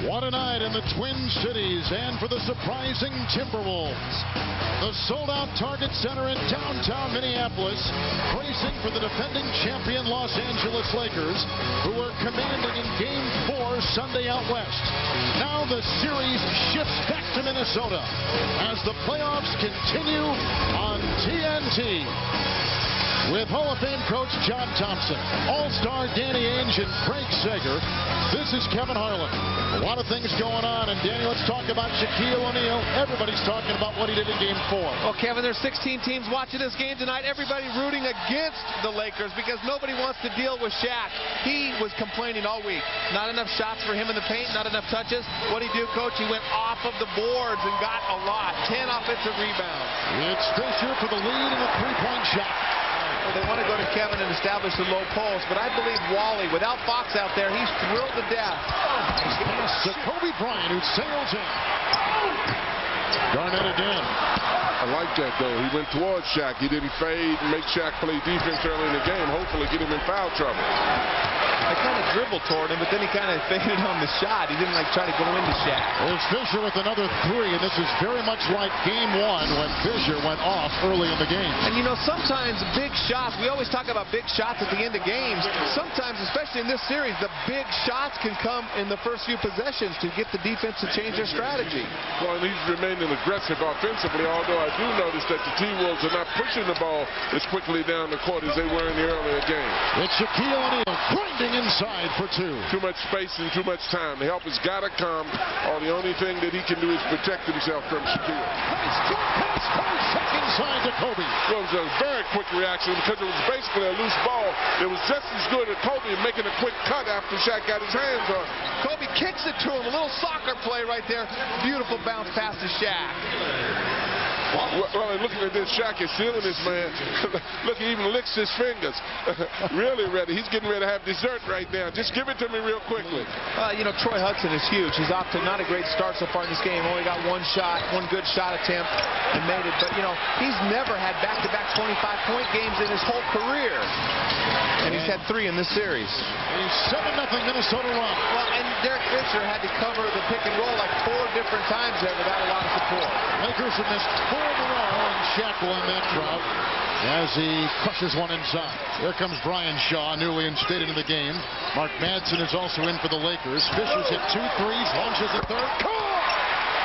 What a night in the Twin Cities and for the surprising Timberwolves. The sold-out Target Center in downtown Minneapolis, bracing for the defending champion Los Angeles Lakers, who were commanding in Game 4 Sunday out west. Now the series shifts back to Minnesota as the playoffs continue on TNT. With Hall of Fame coach John Thompson, All-Star Danny Ainge, and Craig Sager, this is Kevin Harlan. A lot of things going on, and Danny, let's talk about Shaquille O'Neal. Everybody's talking about what he did in Game 4. Well, Kevin, there's 16 teams watching this game tonight. Everybody rooting against the Lakers because nobody wants to deal with Shaq. He was complaining all week. Not enough shots for him in the paint, not enough touches. What'd he do, Coach? He went off of the boards and got a lot. 10 offensive rebounds. It's Fisher for the lead in a three-point shot. Well, they want to go to Kevin and establish the low post, but I believe Wally, without Fox out there, he's thrilled to death. Nice pass to Kobe Bryant, who sails in. Garnett again. I like that, though. He went towards Shaq. He didn't fade and make Shaq play defense early in the game, hopefully get him in foul trouble. I kind of dribbled toward him, but then he kind of faded on the shot. He didn't try to go into Shaq. There's Fisher with another three, and this is very much like Game 1 when Fisher went off early in the game. And you know, sometimes big shots, we always talk about big shots at the end of games. Sometimes, especially in this series, the big shots can come in the first few possessions to get the defense to change their strategy. Well, and he's remaining aggressive offensively, although I do notice that the T-Wolves are not pushing the ball as quickly down the court as they were in the earlier game. It's Shaquille O'Neal grinding inside for two. Too much space and too much time. The help has got to come, or the only thing that he can do is protect himself from Shaquille. Nice jump pass, check inside to Kobe. Well, it was a very quick reaction because it was basically a loose ball. It was just as good as Kobe making a quick cut after Shaq got his hands on it. Kobe kicks it to him, a little soccer play right there. Beautiful bounce pass to Shaq. Well, looking at this, Shaq is feeling this man. Look, he even licks his fingers. Really ready. He's getting ready to have dessert right now. Just give it to me real quickly. You know, Troy Hudson is huge. He's off to not a great start so far in this game. Only got one good shot attempt and made it. But, you know, he's never had back-to-back 25-point games in his whole career. And he's had 3 in this series. A 7-0 Minnesota run. Well, and Derek Fisher had to cover the pick and roll like 4 different times there without a lot of support. Lakers have missed 4 in a row, and Shaq won that drought as he crushes one inside. Here comes Brian Shaw, newly instated in the game. Mark Madsen is also in for the Lakers. Fisher's hit 2 threes, launches a third.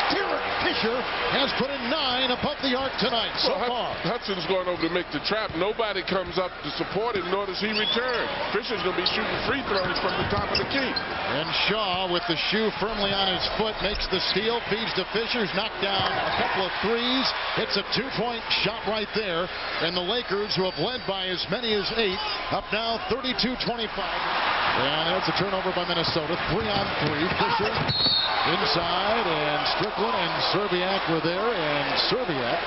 Derek Fisher has put in 9 above the arc tonight so far. Hudson's going over to make the trap. Nobody comes up to support him, nor does he return. Fisher's going to be shooting free throws from the top of the key. And Shaw, with the shoe firmly on his foot, makes the steal, feeds to Fisher's, knocked down a couple of threes, hits a 2-point shot right there. And the Lakers, who have led by as many as 8, up now 32-25. And that's a turnover by Minnesota. 3-on-3. Fisher inside, and Strickland and Serbiak were there, and Serbiak,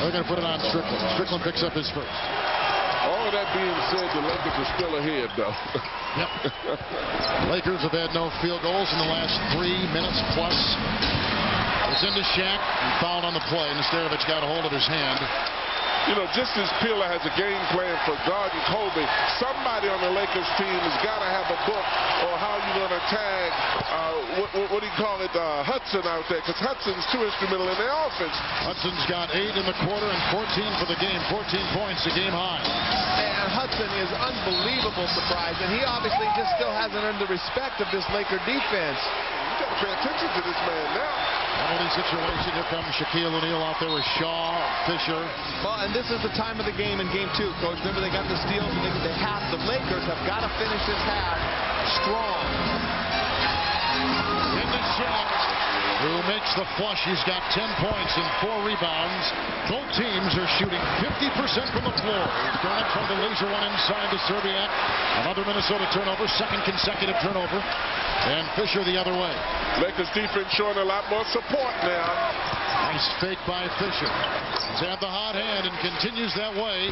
they're going to put it on Strickland. Strickland picks up his first. All of that being said, the Lakers are still ahead, though. Yep. Lakers have had no field goals in the last 3 minutes plus. It's into Shaq. He fouled on the play. Nesterovic got a hold of his hand. You know, just as Peeler has a game plan for guarding Kobe, somebody on the Lakers team has got to have a book on how you're going to tag, what do you call it, Hudson out there, because Hudson's too instrumental in their offense. Hudson's got 8 in the quarter and 14 for the game, 14 points, a game high. And Hudson is unbelievable surprise, and he obviously just still hasn't earned the respect of this Laker defense. You got to pay attention to this man now. Penalty situation. Here comes Shaquille O'Neal out there with Shaw, Fisher. Well, and this is the time of the game in Game 2, Coach. Remember, they got the steals, and the Lakers have got to finish this half strong. Into Shaq, who makes the flush. He's got 10 points and 4 rebounds. Both teams are shooting 50% from the floor. Garnett trying to laser one inside to Serbiak. Another Minnesota turnover, 2nd consecutive turnover. And Fisher the other way. Lakers defense showing a lot more support now. Nice fake by Fisher. He's had the hot hand and continues that way.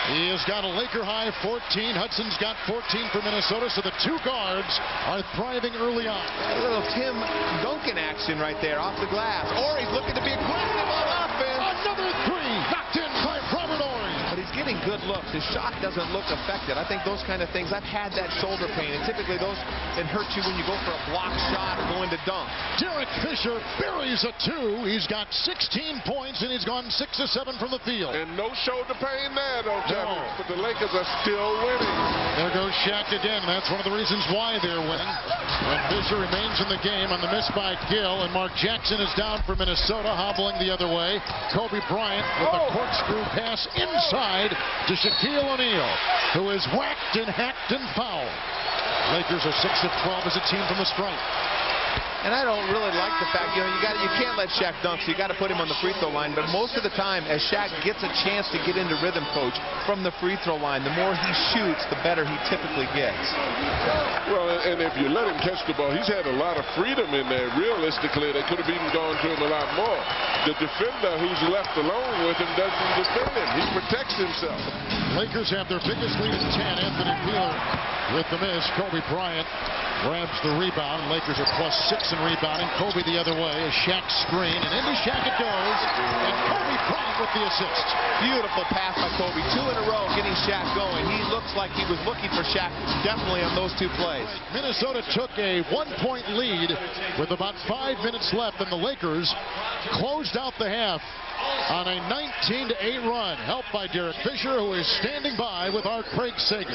He has got a Laker high 14. Hudson's got 14 for Minnesota, so the 2 guards are thriving early on. A little Tim Duncan action right there off the glass. Or he's looking to be aggressive on offense. Another 3 knocked in by Robert Ory. But he's getting good looks. His shot doesn't look affected. I think those kind of things, I've had that shoulder pain, and typically those, it hurts you when you go for a block shot or go into dunk. Derek Fisher buries a 2. He's got 16 points, and he's gone 6 of 7 from the field. And no shoulder pain there, though, Kevin. But the Lakers are still winning. There goes Shaq again. That's one of the reasons why they're winning. When Fisher remains in the game on the miss by Gill, and Mark Jackson is down for Minnesota, hobbling the other way. Kobe Bryant with a corkscrew pass inside to Shaquille O'Neal, who is whacked and hacked and fouled. Lakers are 6 of 12 as a team from the stripe. And I don't really like the fact, you can't let Shaq dunk, so you got to put him on the free throw line. But most of the time, as Shaq gets a chance to get into rhythm, coach, from the free throw line, the more he shoots, the better he typically gets. Well, and if you let him catch the ball, he's had a lot of freedom in there. Realistically, they could have even gone to him a lot more. The defender who's left alone with him doesn't defend him. He protects himself. Lakers have their biggest lead at 10. Anthony Peeler with the miss. Kobe Bryant grabs the rebound. Lakers are +6 in rebounding. Kobe the other way. A Shaq screen, and into Shaq it goes. And Kobe Bryant with the assist. Beautiful pass by Kobe. 2 in a row getting Shaq going. He looks like he was looking for Shaq definitely on those 2 plays. Minnesota took a 1-point lead with about 5 minutes left, and the Lakers closed out the half on a 19-8 run, helped by Derek Fisher, who is standing by with our Craig Sager.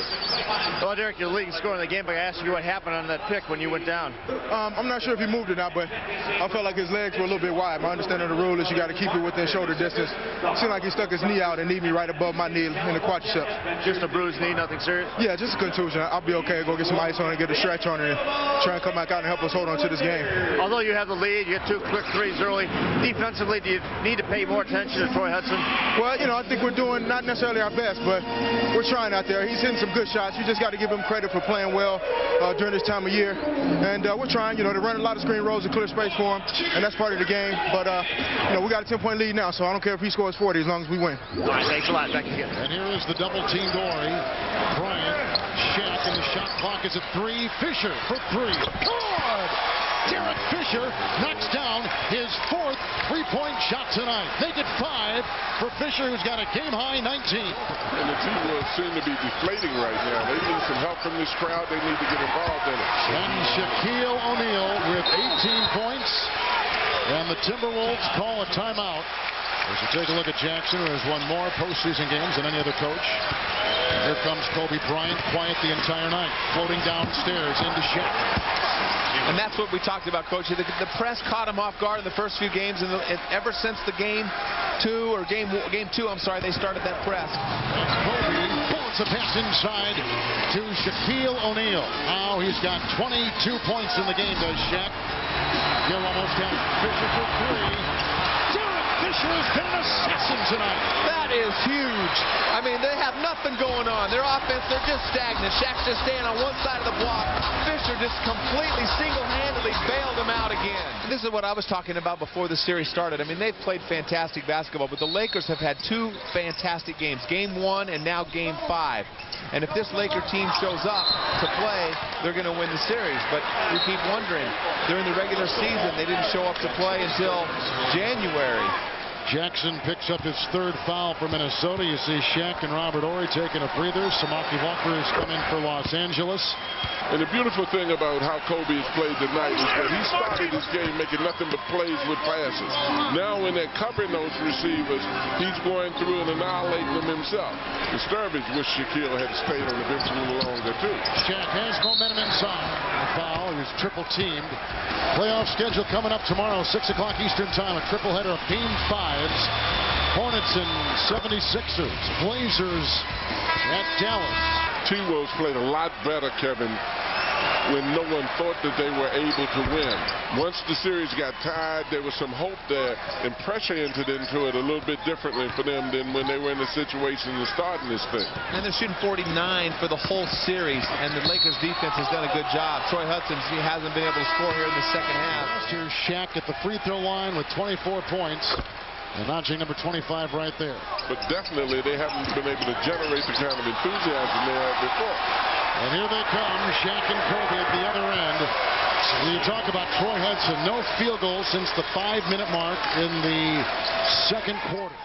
Well, Derek, you're the leading scorer in the game, but I asked you what happened on that pick when you went down. I'm not sure if he moved or not, but I felt like his legs were a little bit wide. My understanding of the rule is you got to keep it within shoulder distance. It seemed like he stuck his knee out and kneed me right above my knee in the quadriceps. Just a bruised knee, nothing serious? Yeah, just a contusion. I'll be okay. Go get some ice on it, get a stretch on it, and try and come back out and help us hold on to this game. Although you have the lead, you get 2 quick threes early. Defensively, do you need to pay more attention to Troy Hudson? Well, I think we're doing not necessarily our best, but we're trying out there. He's hitting some good shots. You just got to give him credit for playing well during this time of year. And we're trying, to run a lot of screen rolls and clear space for him, and that's part of the game. But, we got a 10-point lead now, so I don't care if he scores 40 as long as we win. All right, thanks a lot. Back again. And here is the double team Dory. Bryant, Shaq, and the shot clock is at 3. Fisher for 3. Good! Derek Fisher knocks down his 4th 3-point shot tonight. Make it 5 for Fisher, who's got a game-high 19. And the Timberwolves seem to be deflating right now. They need some help from this crowd. They need to get involved in it. And Shaquille O'Neal with 18 points. And the Timberwolves call a timeout. As you take a look at Jackson, who has won more postseason games than any other coach. Here comes Kobe Bryant, quiet the entire night, floating downstairs into Shaq. And that's what we talked about, Coach. The press caught him off guard in the first few games, and ever since the game 2, they started that press. And Kobe bullets a pass inside to Shaquille O'Neal. Now he's got 22 points in the game, does Shaq. Gill almost down. Fisher for 3. Derek Fisher has been an assassin tonight. That is huge. I mean, they have nothing going on. Their offense, they're just stagnant. Shaq's just staying on one side of the block. Fisher just completely single-handedly bailed him out again. This is what I was talking about before the series started. I mean, they've played fantastic basketball, but the Lakers have had 2 fantastic games. Game 1 and now Game 5. And if this Laker team shows up to play, they're going to win the series. But we keep wondering, during the regular season, they didn't show up to play until January. Jackson picks up his 3rd foul for Minnesota. You see Shaq and Robert Horry taking a breather. Samaki Walker has come in for Los Angeles. And the beautiful thing about how Kobe has played tonight is that he started this game making nothing but plays with passes. Now when they're covering those receivers, he's going through and annihilating them himself. The Sturbridge wish Shaquille had stayed on the bench a little longer, too. Shaq has momentum inside. The foul, he was triple teamed. Playoff schedule coming up tomorrow, 6 o'clock Eastern time. A triple header of Game 5s. Hornets and 76ers. Blazers at Dallas. T-Wolves played a lot better, Kevin, when no one thought that they were able to win. Once the series got tied, there was some hope there, and pressure entered into it a little bit differently for them than when they were in the situation of starting this thing. And they're shooting 49 for the whole series, and the Lakers defense has done a good job. Troy Hudson, he hasn't been able to score here in the second half. Here's Shaq at the free throw line with 24 points. And notching number 25 right there. But definitely they haven't been able to generate the kind of enthusiasm they had before. And here they come, Shaq and Kobe at the other end. When you talk about Troy Hudson, no field goal since the 5-minute mark in the 2nd quarter.